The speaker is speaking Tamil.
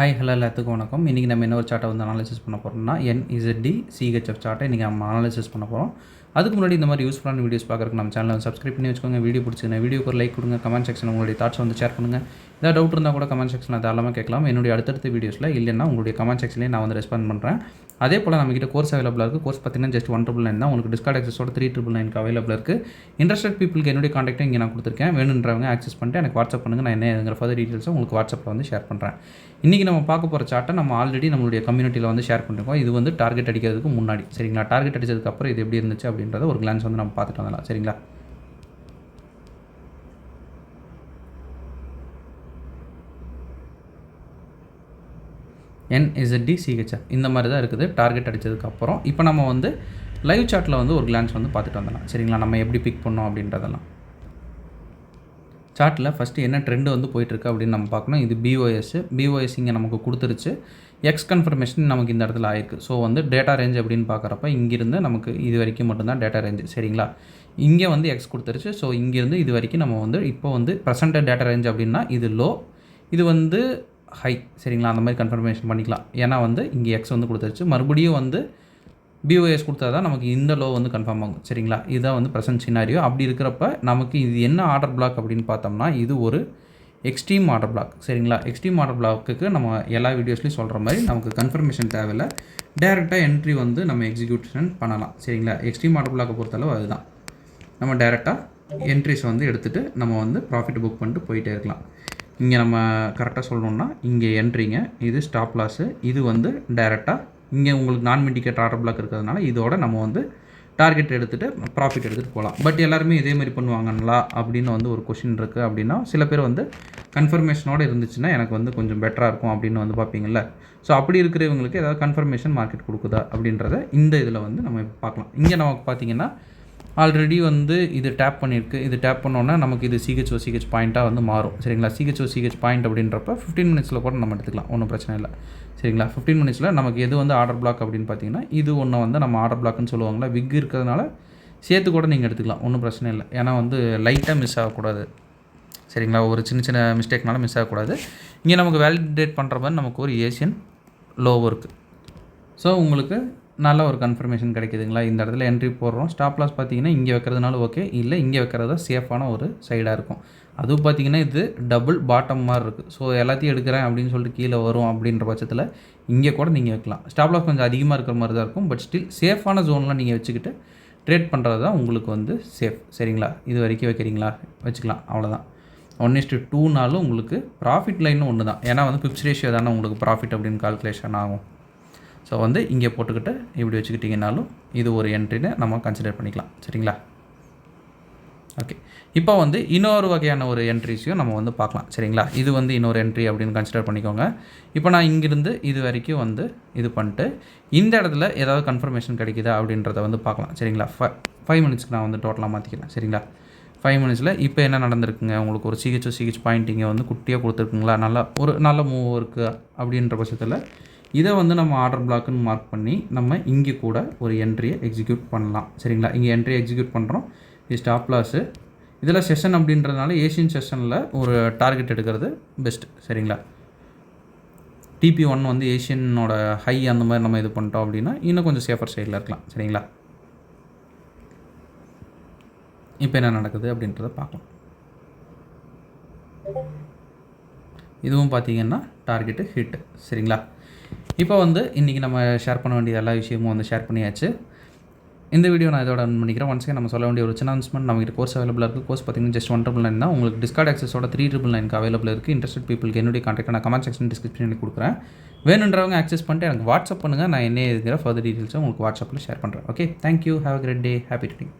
ஹாய் ஹலோ எல்லாத்துக்கும் வணக்கம். இன்றைக்கி நம்ம என்ன ஒரு சார்ட்டை வந்து அனாலிசிஸ் பண்ண போகிறோம்னா NZD CHF சார்ட்டை இன்றைக்கி நம்ம அனாலிசிஸ் பண்ண போகிறோம். அதுக்கு முன்னாடி இந்த மாதிரி யூஸ்ஃபுல்லான வீடியோஸ் பார்க்குறதுக்கு நம்ம சேனலை சப்ஸ்கிரைப் பண்ணி வச்சுக்கோங்க. வீடியோ பிடிச்சிங்கன்னா வீடியோக்கு ஒரு லைக் கொடுங்க. கமெண்ட் செக்ஷனில் உங்களுடைய தாட்ஸ் வந்து ஷேர் பண்ணுங்கள். ஏதாவது டவுட் இருந்தால் கூட கமெண்ட் செக்ஷனில் தாராளமாக கேட்கலாம். என்னுடைய அடுத்தடுத்த வீடியோஸில் இல்லைன்னா உங்களுடைய கமெண்ட் செக்ஷன்லேயே நான் வந்து ரெஸ்பாண்ட் பண்ணுறேன். அதே போல் நம்மகிட்ட கோர்ஸ் அவைலபிளாக இருக்குது. கோர்ஸ் பார்த்தீங்கன்னா ஜஸ்ட் 199 தான். உங்களுக்கு டிஸ்கார்ட் ஆக்சஸோட 3999 அவைலபிளாக இருக்குது. இன்ட்ரெஸ்டட் பீப்புளுக்கு என்னுடைய காண்டாக்ட்டை இங்கே நான் கொடுத்துருக்கேன். வேணுன்றவங்க ஆக்சஸ் பண்ணிட்டு எனக்கு வாட்ஸ்அப் பண்ணுங்கள். நான் என்னங்கிற ஃபர்தர் டீட்டெயில்ஸை உங்களுக்கு வாட்ஸ்அப்பில் வந்து ஷேர் பண்ணுறேன். இன்றைக்கி நம்ம பார்க்க போகிற சார்ட்டை நம்ம ஆல்ரெடி நம்மளுடைய கம்யூனிட்டியில் வந்து ஷேர் பண்ணிருக்கோம். இது வந்து டார்கெட் அடிக்கிறதுக்கு முன்னாடி சரிங்களா. டார்கெட் அடிச்சதுக்கப்புறம் இது எப்படி இருந்துச்சு அப்படின்றத ஒரு கிளான்ஸ் வந்து நம்ம பார்த்துட்டு வந்துடலாம் சரிங்களா. NZD CHF இந்த மாதிரி தான் இருக்குது டார்கெட் அடித்ததுக்கப்புறம். இப்போ நம்ம வந்து லைவ் சார்ட்டில் வந்து ஒரு கிளான்ஸ் வந்து பார்த்துட்டு வந்துடலாம் சரிங்களா. நம்ம எப்படி பிக் பண்ணோம் அப்படின்றதெல்லாம் சார்ட்டில் ஃபஸ்ட்டு என்ன ட்ரெண்டு வந்து போயிட்டுருக்கு அப்படின்னு நம்ம பார்க்கணும். இது BOS இங்கே நமக்கு கொடுத்துருச்சு. எக்ஸ் கன்ஃபர்மேஷன் நமக்கு இந்த இடத்துல ஆயிருக்கு. ஸோ வந்து டேட்டா ரேஞ்ச் அப்படின்னு பார்க்குறப்ப இங்கேருந்து நமக்கு இது வரைக்கும் மட்டும்தான் டேட்டா ரேஞ்சு சரிங்களா. இங்கே வந்து எக்ஸ் கொடுத்துருச்சு. ஸோ இங்கேருந்து இது வரைக்கும் நம்ம வந்து இப்போ வந்து ப்ரெசென்ட் டேட்டா ரேஞ்ச் அப்படின்னா இது லோ, இது வந்து ஹை சரிங்களா. அந்த மாதிரி கன்ஃபர்மேஷன் பண்ணிக்கலாம். ஏன்னா வந்து இங்கே எக்ஸ் வந்து கொடுத்துருச்சு. மறுபடியும் வந்து BOS கொடுத்தா தான் நமக்கு இந்த லோ வந்து கன்ஃபார்ம் ஆகும் சரிங்களா. இதுதான் வந்து ப்ரெசன்ட் சினாரியோ. அப்படி இருக்கிறப்ப நமக்கு இது என்ன ஆர்டர் பிளாக் அப்படின்னு பார்த்தோம்னா இது ஒரு எக்ஸ்ட்ரீம் ஆர்டர் பிளாக் சரிங்களா. எக்ஸ்ட்ரீம் ஆர்டர் பிளாக்குக்கு நம்ம எல்லா வீடியோஸ்லையும் சொல்கிற மாதிரி நமக்கு கன்ஃபர்மேஷன் தேவையில்லை. டேரெக்டாக என்ட்ரி வந்து நம்ம எக்ஸிக்யூஷன் பண்ணலாம் சரிங்களா. எக்ஸ்ட்ரீம் ஆர்டர் பிளாக்கை பொறுத்தளவு அதுதான். நம்ம டேரெக்டாக என்ட்ரிஸ் வந்து எடுத்துகிட்டு நம்ம வந்து ப்ராஃபிட் புக் பண்ணிட்டு போயிட்டே இருக்கலாம். இங்கே நம்ம கரெக்டாக சொல்லணுன்னா இங்கே என்ட்ரிங்க, இது ஸ்டாப் லாஸு, இது வந்து டேரெக்டாக இங்கே உங்களுக்கு நான் மிண்டிகேட் ஆர்டர் பிளாக் இருக்கிறதுனால இதோட நம்ம வந்து டார்கெட் எடுத்துகிட்டு ப்ராஃபிட் எடுத்துகிட்டு போகலாம். பட் எல்லாருமே இதே மாதிரி பண்ணுவாங்களா அப்படின்னு வந்து ஒரு கொஷின் இருக்குது. அப்படின்னா சில பேர் வந்து கன்ஃபர்மேஷனோடு இருந்துச்சுன்னா எனக்கு வந்து கொஞ்சம் பெட்டராக இருக்கும் அப்படின்னு வந்து பார்ப்பீங்கள்ல. ஸோ அப்படி இருக்கிறவங்களுக்கு ஏதாவது கன்ஃபர்மேஷன் மார்க்கெட் கொடுக்குதா அப்படின்றத இந்த இதில் வந்து நம்ம பார்க்கலாம். இங்கே நமக்கு பார்த்தீங்கன்னா ஆல்ரெடி வந்து இது டேப் பண்ணியிருக்கு. இது டேப் பண்ணோன்னா நமக்கு இது CH பாயிண்ட்டாக வந்து மாறும் சரிங்களா. CH பாயிண்ட் அப்படின்றப்ப 15 மினிட்ஸில் கூட நம்ம எடுத்துக்கலாம், ஒன்றும் பிரச்சனை இல்லை சரிங்களா. 15 மினிட்ஸில் நமக்கு எது வந்து ஆர்டர் பிளாக் அப்படின்னு பார்த்தீங்கன்னா இது ஒன்று வந்து நம்ம ஆர்டர் பிளாக்னு சொல்லுவாங்களா. விக் இருக்கிறதுனால சேர்த்து கூட நீங்கள் எடுத்துக்கலாம், ஒன்றும் பிரச்சனை இல்லை. ஏன்னா வந்து லைட்டாக மிஸ் ஆகக்கூடாது சரிங்களா. ஒரு சின்ன சின்ன மிஸ்டேக்னால மிஸ் ஆகக்கூடாது. இங்கே நமக்கு வேலிடேட் பண்ணுற மாதிரி நமக்கு ஒரு ஏசியன் லோவும் இருக்குது. ஸோ உங்களுக்கு நல்ல ஒரு கன்ஃபர்மேஷன் கிடைக்குதுங்களா. இந்த இடத்துல என்ட்ரி போடுறோம். ஸ்டாப் லாஸ் பார்த்தீங்கன்னா இங்கே வைக்கிறதுனால ஓகே, இல்லை இங்கே வைக்கிறது தான் சேஃபான ஒரு சைடாக இருக்கும். அதுவும் பார்த்தீங்கன்னா இது டபுள் பாட்டம் மாதிரி இருக்குது. ஸோ எல்லாத்தையும் எடுக்கிறேன் அப்படின்னு சொல்லிட்டு கீழே வரும் அப்படின்ற பட்சத்தில் இங்கே கூட நீங்கள் வைக்கலாம். ஸ்டாப் லாஸ் கொஞ்சம் அதிகமாக இருக்கிற மாதிரி தான் இருக்கும். பட் ஸ்டில் சேஃபான ஜோனில் நீங்கள் வச்சுக்கிட்டு ட்ரேட் பண்ணுறது தான் உங்களுக்கு வந்து சேஃப் சரிங்களா. இது வரைக்கும் வைக்கிறீங்களா வச்சுக்கலாம், அவ்வளோதான். 1:2னாலும் உங்களுக்கு ப்ராஃபிட் லைனும் ஒன்று தான். ஏன்னா வந்து பிப்ஸ் ரேஷியோ தானே உங்களுக்கு ப்ராஃபிட் அப்படின்னு கால்குலேஷன் ஆகும். ஸோ வந்து இங்கே போட்டுக்கிட்டு இப்படி வச்சுக்கிட்டிங்கனாலும் இது ஒரு என்ட்ரின்னு நம்ம கன்சிடர் பண்ணிக்கலாம் சரிங்களா. ஓகே, இப்போ வந்து இன்னொரு வகையான ஒரு என்ட்ரிஸையும் நம்ம வந்து பார்க்கலாம் சரிங்களா. இது வந்து இன்னொரு என்ட்ரி அப்படின்னு கன்சிடர் பண்ணிக்கோங்க. இப்போ நான் இங்கிருந்து இது வரைக்கும் வந்து இது பண்ணிட்டு இந்த இடத்துல ஏதாவது கன்ஃபர்மேஷன் கிடைக்குதா அப்படின்றத வந்து பார்க்கலாம் சரிங்களா. 5 மினிட்ஸ்க்கு நான் வந்து டோட்டலாக மாற்றிக்கிறேன் சரிங்களா. 5 மினிட்ஸில் இப்போ என்ன நடந்திருக்குங்க, உங்களுக்கு ஒரு CH பாயிண்ட் இங்கே வந்து குட்டியாக கொடுத்துருக்குங்களா. ஒரு நல்ல மூவ் இருக்குது அப்படின்ற பட்சத்தில் இதை வந்து நம்ம ஆர்டர் பிளாக்குன்னு மார்க் பண்ணி நம்ம இங்கே கூட ஒரு என்ட்ரியை எக்ஸிக்யூட் பண்ணலாம் சரிங்களா. இங்கே என்ட்ரி எக்ஸிக்யூட் பண்ணுறோம். இது ஸ்டாப் லாஸு. இதில் செஷன் அப்படின்றதுனால ஏஷியன் செஷனில் ஒரு டார்கெட் எடுக்கிறது பெஸ்ட்டு சரிங்களா. TP1 வந்து ஏஷியனோட ஹை அந்த மாதிரி நம்ம இது பண்ணிட்டோம் அப்படின்னா இன்னும் கொஞ்சம் சேஃபர் சைடில் இருக்கலாம் சரிங்களா. இப்போ என்ன நடக்குது அப்படின்றத பார்க்கலாம். இதுவும் பார்த்தீங்கன்னா டார்கெட்டு ஹிட் சரிங்களா. இப்போ வந்து இன்றைக்கி நம்ம ஷேர் பண்ண வேண்டிய எல்லா விஷயமும் வந்து ஷேர் பண்ணியாச்சு. இந்த வீடியோ நான் இதோட பண்ணிக்கிறேன். ஒன்ஸ்க்கு நம்ம சொல்ல வேண்டிய ஒரு சின்ன அனௌன்ஸ்மெண்ட். நம்மகிட்ட கோர்ஸ் அவைலபிளாக இருக்குது. கோர்ஸ் பார்த்தீங்கன்னா ஜஸ்ட் 199 தான். உங்களுக்கு டிஸ்கார்ட் ஆக்சஸோட 3999 அவைலபிள் இருக்குது. இன்ட்ரெஸ்டட் பீப்புளுக்கு என்னுடைய கான்டாக்ட் நான் கமெண்ட் செக்ஷன் டிஸ்கிரிப்ஷனில் கொடுக்குறேன். வேணுன்றவங்க ஆக்சஸ் பண்ணிட்டு எனக்கு வாட்ஸ்அப் பண்ணுங்கள். நான் என்ன இருக்கிற ஃபர்தர் டீட்டெயில்ஸை உங்களுக்கு வாட்ஸ்அப்பில் ஷேர் பண்ணுறேன். Okay, thank you. Have a great day. Happy trading.